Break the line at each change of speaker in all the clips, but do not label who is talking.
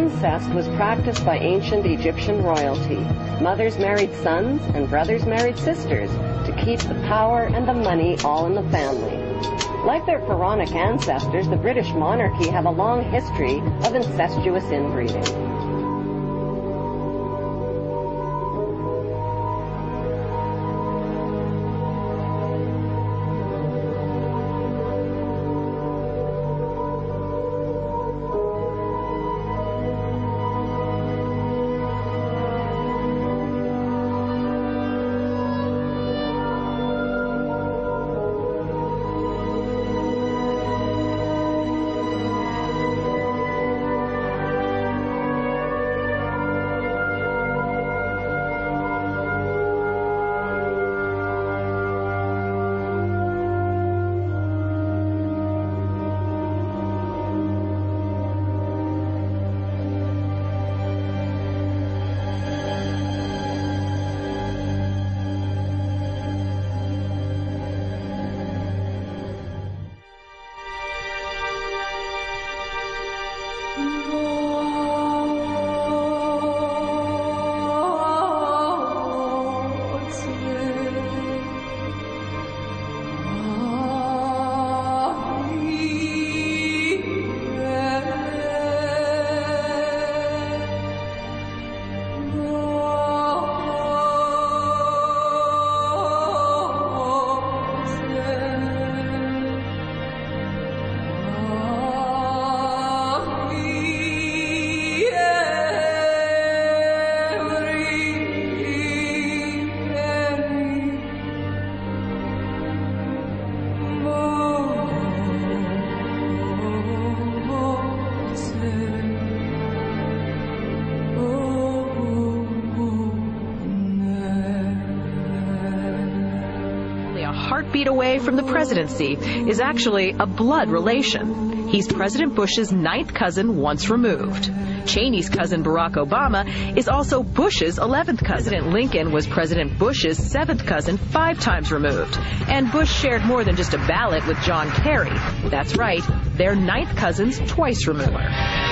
Incest was practiced by ancient Egyptian royalty. Mothers married sons and brothers married sisters to keep the power and the money all in the family. Like their pharaonic ancestors, the British monarchy have a long history of incestuous inbreeding.
Heartbeat away from the presidency is actually a blood relation. He's President Bush's 9th cousin once removed. Cheney's cousin Barack Obama is also Bush's 11th cousin. President Lincoln was President Bush's 7th cousin 5 times removed. And Bush shared more than just a ballot with John Kerry. That's right, they're 9th cousins twice removed.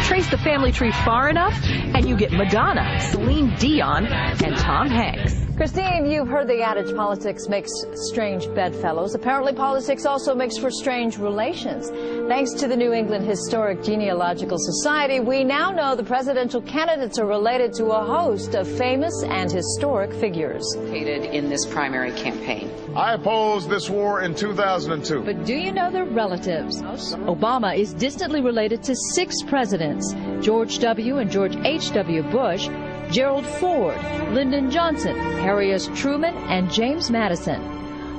Trace the family tree far enough and you get Madonna, Celine Dion, and Tom Hanks.
Christine, you've heard the adage politics makes strange bedfellows. Apparently politics also makes for strange relations. Thanks to the New England Historic Genealogical Society, we now know the presidential candidates are related to a host of famous and historic figures.
In this primary campaign.
I opposed this war in 2002.
But do you know their relatives? Obama is distantly related to 6 presidents: George W. and George H.W. Bush, Gerald Ford, Lyndon Johnson, Harry S. Truman, and James Madison.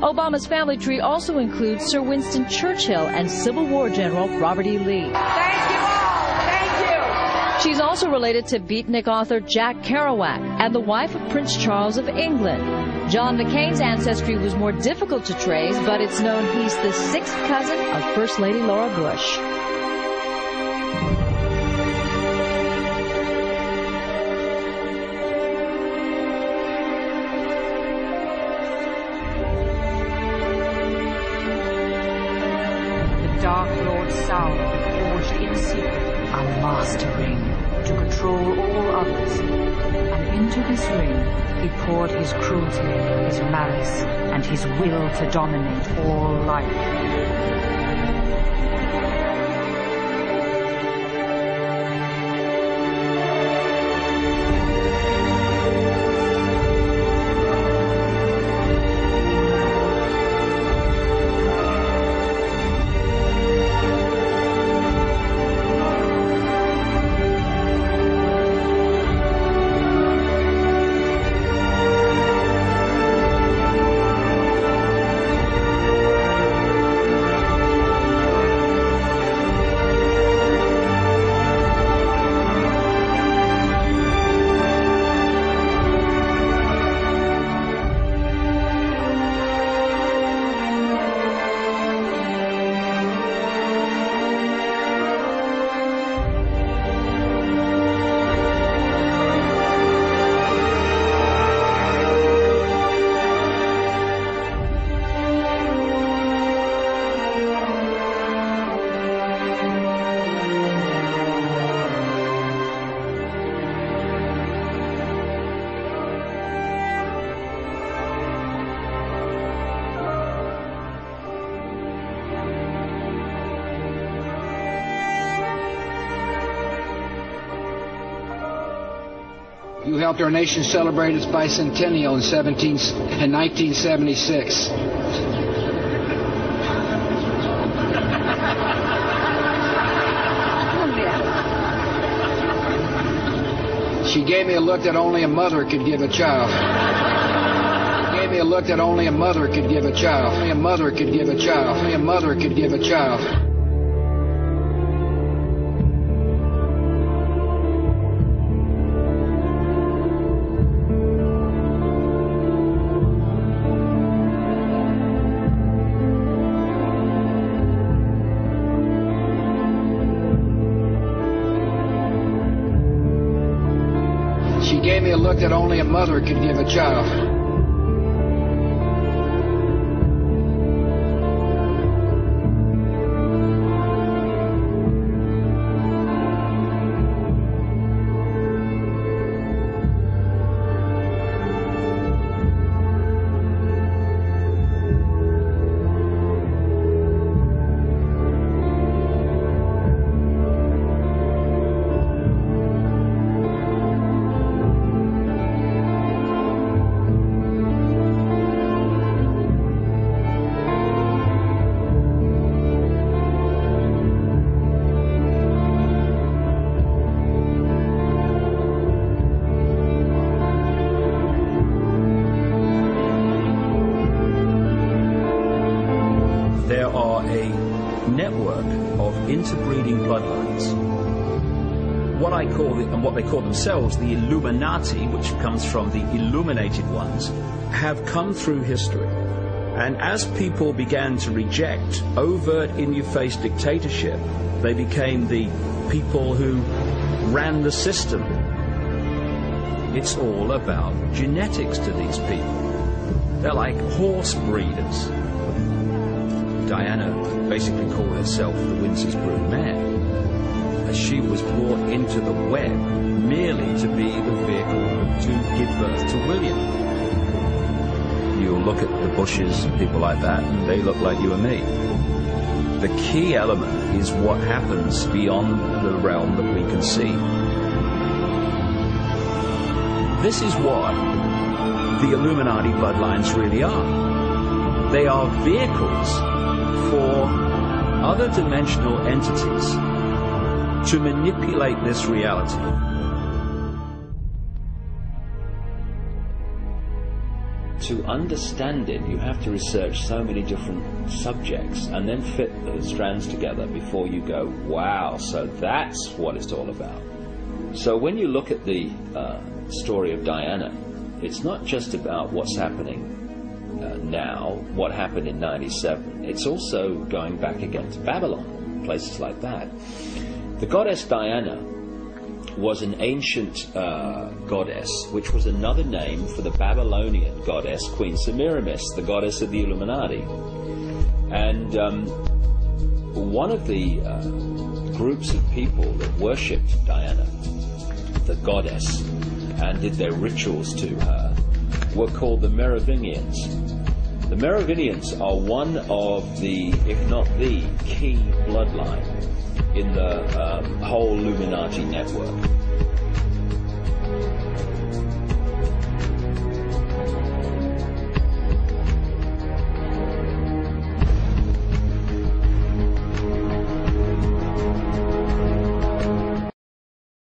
Obama's family tree also includes Sir Winston Churchill and Civil War General Robert E. Lee.
Thank you all. Thank you.
She's also related to beatnik author Jack Kerouac and the wife of Prince Charles of England. John McCain's ancestry was more difficult to trace, but it's known he's the 6th cousin of First Lady Laura Bush.
Dark Lord Sauron forged in secret a master ring to control all others, and into this ring he poured his cruelty, his malice, and his will to dominate all life.
You helped our nation celebrate its bicentennial in 1976. She gave me a look that only a mother could give a child. She gave me a look that only a mother could give a child. Only a mother could give a child. Only a mother could give a child. She gave me a look that only a mother could give a child.
There are a network of interbreeding bloodlines. What I call it, and what they call themselves, the Illuminati, which comes from the illuminated ones, have come through history. And as people began to reject overt, in-your-face dictatorship, they became the people who ran the system. It's all about genetics to these people. They're like horse breeders. Diana basically called herself the Windsor's brood mare, as she was brought into the web merely to be the vehicle to give birth to William. You look at the Bushes and people like that, and they look like you and me. The key element is what happens beyond the realm that we can see. This is what the Illuminati bloodlines really are. They are vehicles for other dimensional entities to manipulate this reality.
To understand it, you have to research so many different subjects and then fit the strands together before you go, wow, so that's what it's all about. So when you look at the story of Diana, it's not just about what's happening now, what happened in 97. It's also going back again to Babylon, places like that. The goddess Diana was an ancient goddess, which was another name for the Babylonian goddess Queen Semiramis, the goddess of the Illuminati. And one of the groups of people that worshipped Diana, the goddess, and did their rituals to her, were called the Merovingians. The Merovingians are one of the, if not the, key bloodline in the whole Illuminati network.